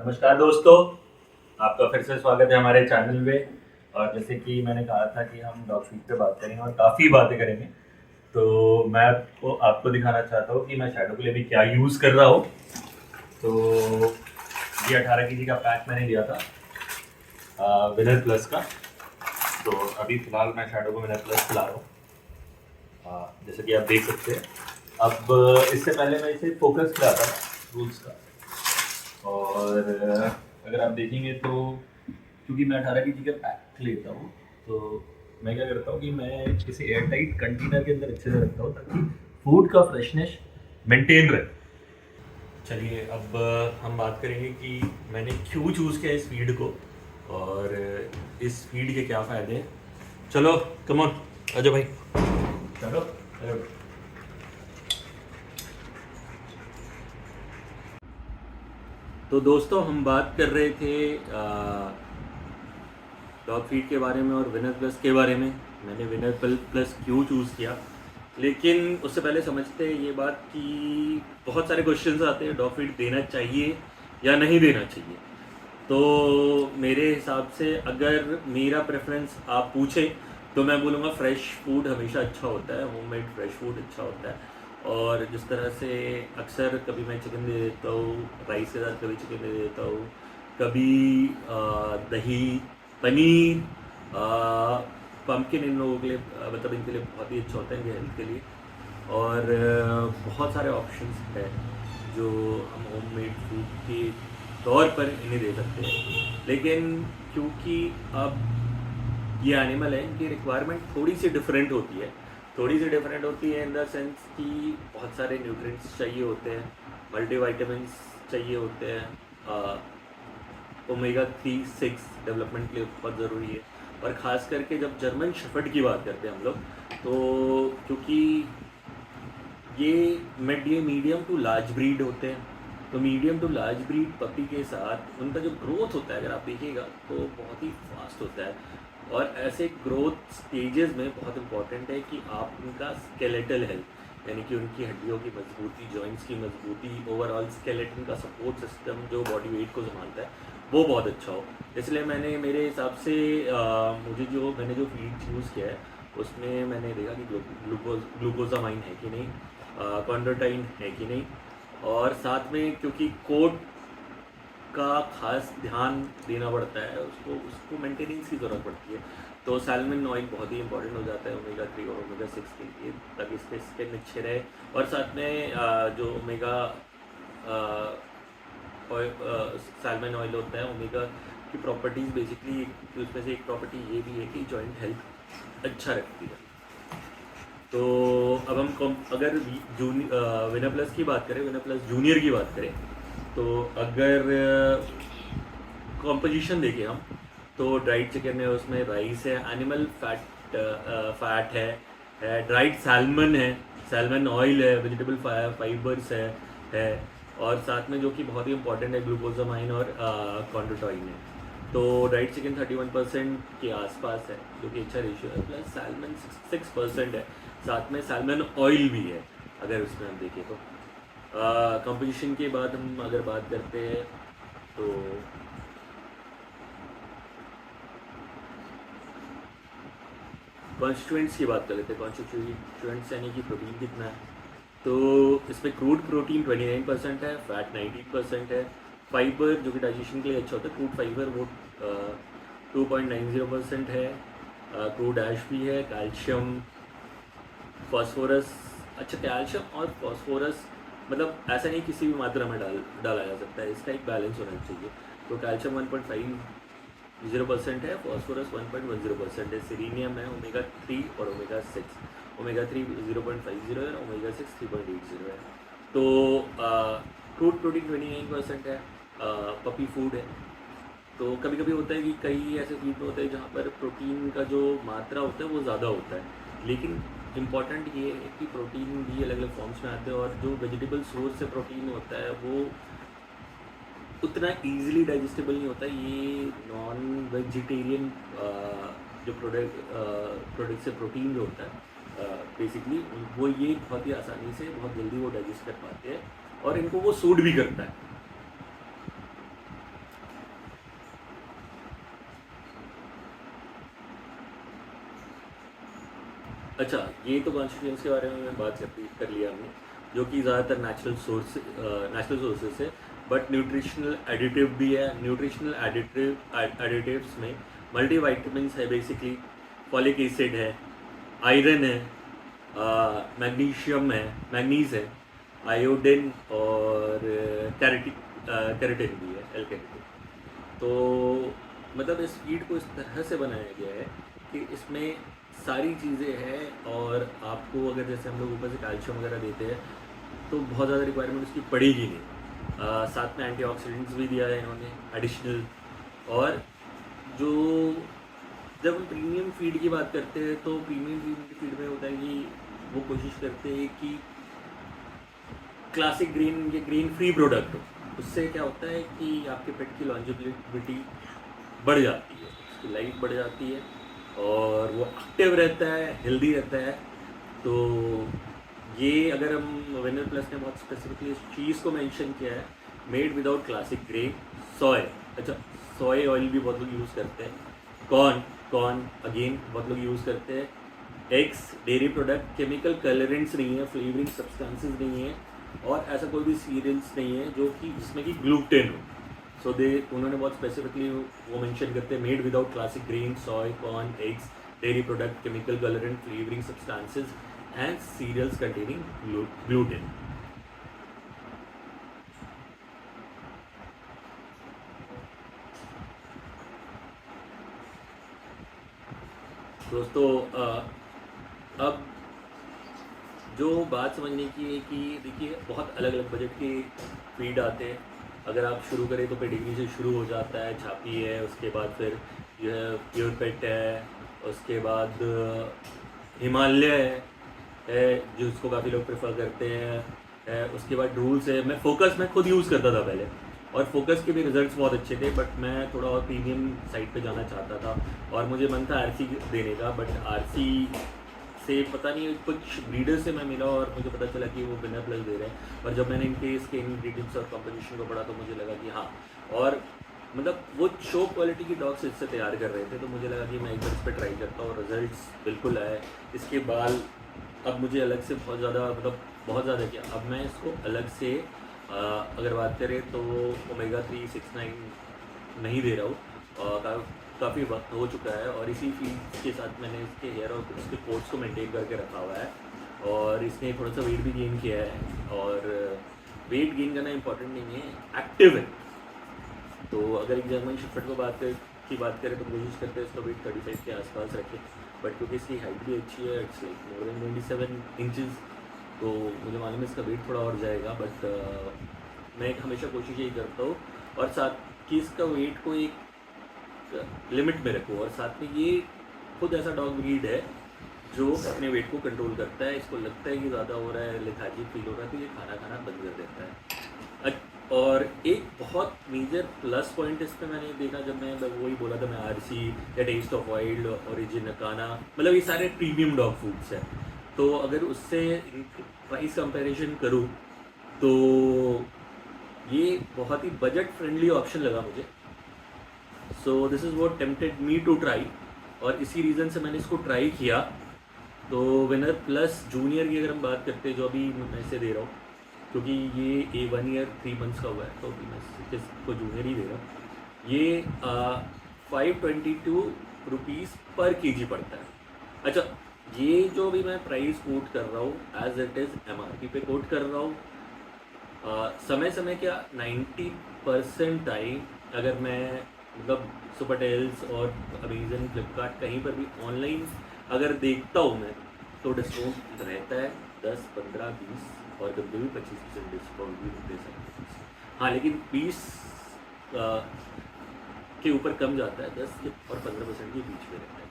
नमस्कार दोस्तों, आपका फिर से स्वागत है हमारे चैनल में। और जैसे कि मैंने कहा था कि हम डॉग फीड पे बात करेंगे और काफ़ी बातें करेंगे। तो मैं आपको दिखाना चाहता हूँ कि मैं शैडो के लिए भी क्या यूज़ कर रहा हूँ। तो ये 18 केजी का पैक मैंने लिया था विनर प्लस का। तो अभी फ़िलहाल मैं शैडो को विनर प्लस खिला रहा हूँ, जैसे कि आप देख सकते हैं। अब इससे पहले मैं इसे फोकस खिलाता था रूल्स का। और अगर आप देखेंगे तो क्योंकि मैं 18 केजी का पैक लेता हूँ, तो मैं क्या करता हूँ कि मैं किसी एयर टाइट कंटेनर के अंदर अच्छे से रखता हूँ ताकि फूड का फ्रेशनेस मेंटेन रहे। चलिए अब हम बात करेंगे कि मैंने क्यों चूज़ किया इस फीड को और इस फीड के क्या फ़ायदे हैं। चलो कम ऑन, आजा भाई, चलो चलो। तो दोस्तों हम बात कर रहे थे डॉग फीड के बारे में और विनर प्लस के बारे में। मैंने विनर प्लस क्यों चूज़ किया, लेकिन उससे पहले समझते हैं ये बात कि बहुत सारे क्वेश्चंस आते हैं डॉग फीड देना चाहिए या नहीं देना चाहिए। तो मेरे हिसाब से अगर मेरा प्रेफरेंस आप पूछें तो मैं बोलूँगा फ्रेश फूड हमेशा अच्छा होता है, होममेड फ्रेश फूड अच्छा होता है। और जिस तरह से अक्सर कभी मैं चिकन दे देता हूँ राइस के साथ, कभी चिकन दे देता हूँ, कभी दही, पनीर, पम्पकिन इन लोगों के लिए मतलब इनके लिए बहुत ही अच्छा होता है, इनके हेल्थ के लिए। और बहुत सारे ऑप्शंस हैं जो हम होममेड फूड के तौर पर इन्हें दे सकते हैं। लेकिन क्योंकि अब ये एनिमल है, इनकी रिक्वायरमेंट थोड़ी सी डिफरेंट होती है। थोड़ी सी डिफरेंट होती है इन द सेंस कि बहुत सारे न्यूट्रिएंट्स चाहिए होते हैं, मल्टीविटामिन्स चाहिए होते हैं, ओमेगा 3-6 डेवलपमेंट के लिए बहुत ज़रूरी है। और ख़ास करके जब जर्मन शेफर्ड की बात करते हैं हम लोग, तो क्योंकि ये मीडियम टू लार्ज ब्रीड होते हैं, तो medium to large breed puppy के साथ उनका जो ग्रोथ होता है अगर आप देखिएगा तो बहुत ही फास्ट होता है। और ऐसे ग्रोथ स्टेजेस में बहुत इंपॉर्टेंट है कि आप उनका स्केलेटल हेल्थ, यानी कि उनकी हड्डियों की मजबूती, जॉइंट्स की मजबूती, ओवरऑल स्केलेटन का सपोर्ट सिस्टम जो बॉडी वेट को संभालता है, वो बहुत अच्छा हो। इसलिए मैंने मेरे हिसाब से मैंने जो फीड चूज़ किया है उसमें मैंने देखा कि ग्लूकोजामाइन है कि नहीं, कॉन्ड्रोटाइन है कि नहीं, और साथ में क्योंकि कोट का खास ध्यान देना पड़ता है, उसको उसको मेंटेनेंस की ज़रूरत पड़ती है। तो सैल्मन ऑयल बहुत ही इंपॉर्टेंट हो जाता है ओमेगा 3 और ओमेगा 6 के लिए, ताकि इसके स्किन अच्छे रहे। और साथ में जो ओमेगा सैल्मन ऑयल होता है, ओमेगा की प्रॉपर्टीज़ बेसिकली उसमें से एक प्रॉपर्टी ये भी है कि जॉइंट हेल्थ अच्छा रखती है। तो अब हम अगर विनर प्लस की बात करें, विनर प्लस जूनियर की बात करें, तो अगर कॉम्पोजिशन देखें हम, तो ड्राइड चिकन है, उसमें राइस है, एनिमल फैट है, ड्राइड सैल्मन है, सैल्मन ऑयल है, वेजिटेबल फाइबर्स है, और साथ में जो कि बहुत ही इंपॉर्टेंट है ग्लूकोजामाइन और कॉन्ड्रोटाइन है। तो ड्राइड चिकन 31% के आसपास है, जो कि अच्छा रेशियो है, प्लस सैल्मन 6% है, साथ में सैल्मन ऑयल भी है अगर उसमें हम देखें तो। कंपोजिशन के बाद हम अगर बात करते हैं तो कॉन्स्टिट्यूएंट्स की बात कर लेते हैं। कॉन्स्टिट्यूएंट्स यानी कि प्रोटीन कितना है, तो इसमें क्रूड प्रोटीन 29% है, फैट 19% है, फाइबर जो कि डाइजेशन के लिए अच्छा होता है, क्रूड फाइबर वो 2.90% है, क्रूड ऐश भी है, कैल्शियम, फॉस्फोरस। अच्छा, कैल्शियम और फॉस्फोरस मतलब ऐसा नहीं किसी भी मात्रा में डाला जा सकता है, इसका एक बैलेंस होना चाहिए। तो कैल्शियम 1.50% है, फॉस्फोरस 1.10% है, सीरीनियम है, ओमेगा 3 और ओमेगा 6। ओमेगा 3 0.50 है, ओमेगा 6 3.80 है। तो क्रूड प्रोटीन 29% है, पपी फूड है। तो कभी कभी होता है कि कई ऐसे फीड होते हैं जहाँ पर प्रोटीन का जो मात्रा होता है वो ज़्यादा होता है, लेकिन इम्पॉर्टेंट ये है कि प्रोटीन भी अलग अलग फॉर्म्स में आते हैं, और जो वेजिटेबल सोर्स से प्रोटीन होता है वो उतना ईजिली डाइजेस्टेबल नहीं होता। ये नॉन वेजिटेरियन जो प्रोडक्ट से प्रोटीन जो होता है बेसिकली वो ये बहुत ही आसानी से बहुत जल्दी वो डाइजेस्ट कर पाते हैं और इनको वो सूट भी करता है। अच्छा, ये तो कॉन्स्टिट्यूएंट्स के बारे में बात कर लिया हमने, जो कि ज़्यादातर नेचुरल सोर्सेज है, बट न्यूट्रिशनल एडिटिव भी है। न्यूट्रिशनल एडिटिव्स में मल्टीविटामिन्स है, बेसिकली फॉलिक एसिड है, आयरन है, मैग्नीशियम है, मैग्नीज है, आयोडीन और कैरेटिन भी है, एल कैरेटिन। तो मतलब इस फीड को इस तरह से बनाया गया है कि इसमें सारी चीज़ें हैं, और आपको अगर जैसे हम लोग ऊपर से कैल्शियम वगैरह देते हैं तो बहुत ज़्यादा रिक्वायरमेंट उसकी पड़ेगी नहीं। साथ में एंटीऑक्सीडेंट्स भी दिया है इन्होंने एडिशनल। और जो जब हम प्रीमियम फीड की बात करते हैं तो प्रीमियम फीड में होता है कि वो कोशिश करते हैं कि क्लासिक ग्रीन या ग्रीन फ्री प्रोडक्ट हो। उससे क्या होता है कि आपके पेट की लॉन्जेविटी बढ़ जाती है, उसकी लाइफ बढ़ जाती है, और वो एक्टिव रहता है, हेल्दी रहता है। तो ये अगर हम विनर प्लस ने बहुत स्पेसिफिकली इस चीज़ को मेंशन किया है, मेड विदाउट क्लासिक ग्रेन सोय। अच्छा, सोय ऑयल भी बहुत लोग यूज़ करते हैं, कॉर्न अगेन बहुत लोग यूज़ करते हैं, eggs, dairy product, chemical colourants नहीं है, फ्लेवरिंग सब्सटेंसेस नहीं है, और ऐसा कोई भी सीरियल्स नहीं है जो कि जिसमें कि ग्लूटेन हो। सो उन्होंने बहुत स्पेसिफिकली वो मेंशन करते हैं, made without classic grain soy, corn, eggs, dairy product, chemical colourant, flavouring substances and cereals containing gluten. दोस्तों, अब जो बात समझने की है कि देखिए बहुत अलग अलग बजट के फीड आते हैं। अगर आप शुरू करें तो पेडिग्री से शुरू हो जाता है, छापी है, उसके बाद फिर जो है प्योर पेट है, उसके बाद हिमालय है जिसको काफ़ी लोग प्रेफर करते हैं, उसके बाद रूल्स है। मैं फोकस मैं खुद यूज़ करता था पहले, और फोकस के भी रिजल्ट्स बहुत अच्छे थे, बट मैं थोड़ा और प्रीमियम साइड पे जाना चाहता था, और मुझे मन था आरसी देने का, बट आरसी से पता नहीं कुछ ब्रीडर से मैं मिला और मुझे पता चला कि वो विनर प्लस दे रहे हैं। और जब मैंने इनके इसके इंग्रीडियंट्स और कंपोजिशन को पढ़ा तो मुझे लगा कि हाँ, और मतलब वो शो क्वालिटी की डॉग्स इससे तैयार कर रहे थे, तो मुझे लगा कि मैं एक बार इस पर ट्राई करता हूँ। रिजल्ट्स बिल्कुल आए। इसके बाद अब मुझे अलग से बहुत ज़्यादा, मतलब बहुत ज़्यादा क्या, अब मैं इसको अलग से अगर बात करें तो ओमेगा 369 नहीं दे रहा हूँ। काफ़ी वक्त हो चुका है, और इसी फीड के साथ मैंने इसके हेयर और उसके कोट्स को मेंटेन करके रखा हुआ है, और इसने थोड़ा सा वेट भी गेन किया है। और वेट गेन करना इंपॉर्टेंट नहीं है, एक्टिव है। तो अगर एक जर्मन शेफर्ड की बात करें तो कोशिश करते हैं इसका वेट 35 के आसपास रखें, बट क्योंकि इसकी हाइट भी अच्छी है, it's like more than 27 inches, तो मुझे मालूम है इसका वेट थोड़ा और जाएगा। बट मैं हमेशा कोशिश यही करता हूँ, और साथ कि इसका वेट को एक लिमिट में रखो। और साथ में ये खुद ऐसा डॉग ब्रीड है जो अपने वेट को कंट्रोल करता है। इसको लगता है कि ज़्यादा हो रहा है, लेथार्जी फील हो रहा है, तो ये खाना खाना बंद कर देता है। और एक बहुत मेजर प्लस पॉइंट इस पर मैंने देखा, जब मैं वही बोला था मैं, आरसी या टेस्ट ऑफ वाइल्ड, ओरिजिन, अकाना, मतलब ये सारे प्रीमियम डॉग फूड्स हैं। तो अगर उससे प्राइस कंपैरिजन करूँ तो ये बहुत ही बजट फ्रेंडली ऑप्शन लगा मुझे। So this is what tempted me to try, और इसी रीज़न से मैंने इसको ट्राई किया। तो विनर प्लस जूनियर की अगर हम बात करते हैं, जो अभी मैं इसे दे रहा हूँ, क्योंकि ये 1 ईयर 3 मंथ्स का हुआ है, तो अभी मैं इसको जूनियर ही दे रहा हूँ। ये 522 रुपीज़ पर केजी पड़ता है। अच्छा, ये जो भी मैं प्राइस कोट कर रहा हूँ एज इट इज़ MRP पे कोट कर रहा हूँ। समय समय क्या 90% टाइम अगर मैं मतलब सुपर टेल्स और अमेजन, फ्लिपकार्ट, कहीं पर भी ऑनलाइन अगर देखता हूँ मैं, तो डिस्काउंट रहता है 10, 15, 20 और कभी कभी 25% डिस्काउंट भी दे सकते हैं। हाँ, लेकिन 20 के ऊपर कम जाता है, 10 और 15% के बीच में रहता है।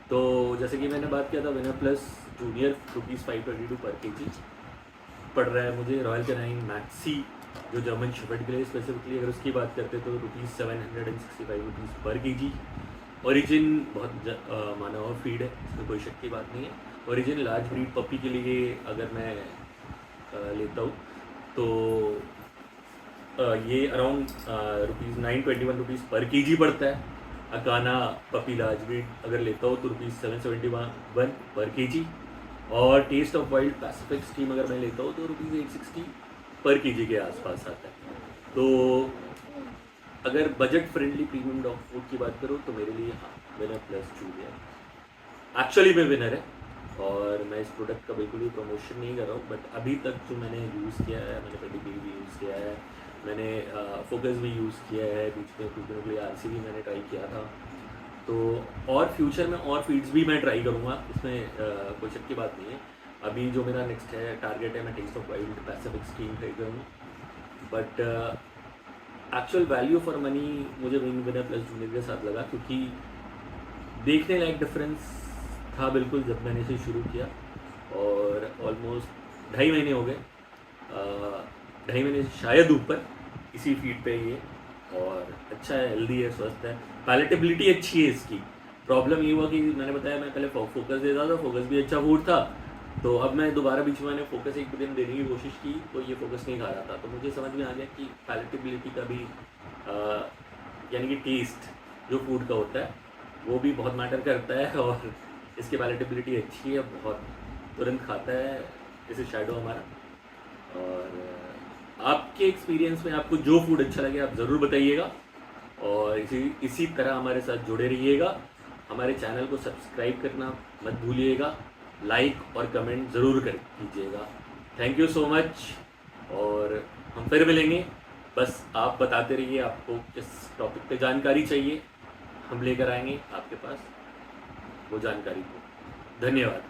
तो जैसे कि मैंने बात किया था, विनर प्लस जूनियर ₹522 पर केजी पड़ रहा है मुझे। रॉयल कैनाइन मैक्सी जो जर्मन शेफर्ड के लिए स्पेसिफिकली अगर उसकी बात करते हैं तो ₹765 पर केजी। ओरिजिन बहुत माना हुआ फीड है, इसमें कोई शक की बात नहीं है। ओरिजिन लार्ज ब्रीड पपी के लिए अगर मैं लेता हूँ तो ये अराउंड ₹921 पर केजी पड़ता है। अकाना पपी लार्ज ब्रीड अगर लेता हूँ तो ₹771 पर केजी। और taste of wild Pacific stream अगर मैं लेता हूँ तो ₹860 पर केजी के आसपास आता है। तो अगर budget friendly premium dog food की बात करूँ तो मेरे लिए हाँ, विनर प्लस चूज है। एक्चुअली में विनर है और मैं इस प्रोडक्ट का बिल्कुल ही प्रमोशन नहीं कर रहा हूँ, बट अभी तक जो मैंने यूज़ किया है, मैंने पेडिग्री भी यूज़ किया है, मैंने फोकस भी यूज़ किया है, बीच में कुछ दिनों के लिए आरसी भी मैंने ट्राई किया था। तो और फ्यूचर में और फीड्स भी मैं ट्राई करूँगा, इसमें कोई शक की बात नहीं है। अभी जो मेरा नेक्स्ट है टारगेट है, मैं taste of wild Pacific stream try करूँ, but actual value for money मुझे विनर प्लस जूनियर के साथ लगा, क्योंकि देखने लायक डिफरेंस था बिल्कुल जब मैंने इसे शुरू किया। और ऑलमोस्ट 2.5 महीने हो गए, 2.5 महीने से शायद ऊपर इसी फीड पे ये, और अच्छा है, हेल्दी है, स्वस्थ है, पैलेटेबिलिटी अच्छी है इसकी। प्रॉब्लम ये हुआ कि मैंने बताया मैं पहले फोकस देता था, फोकस भी अच्छा फूड था, तो अब मैं दोबारा बीच में मैंने फोकस एक दिन देने की कोशिश की तो ये फोकस नहीं खा रहा था। तो मुझे समझ में आ गया कि पैलेटेबिलिटी का भी यानी कि टेस्ट जो फूड का होता है वो भी बहुत मैटर करता है, और इसकी पैलेटेबिलिटी अच्छी है, बहुत तुरंत खाता है जैसे शैडो हमारा। और आपके एक्सपीरियंस में आपको जो फूड अच्छा लगे आप ज़रूर बताइएगा, और इसी तरह हमारे साथ जुड़े रहिएगा। हमारे चैनल को सब्सक्राइब करना मत भूलिएगा, लाइक और कमेंट ज़रूर कर कीजिएगा। थैंक यू सो मच, और हम फिर मिलेंगे। बस आप बताते रहिए आपको किस टॉपिक पे जानकारी चाहिए, हम लेकर आएंगे आपके पास वो जानकारी को। धन्यवाद।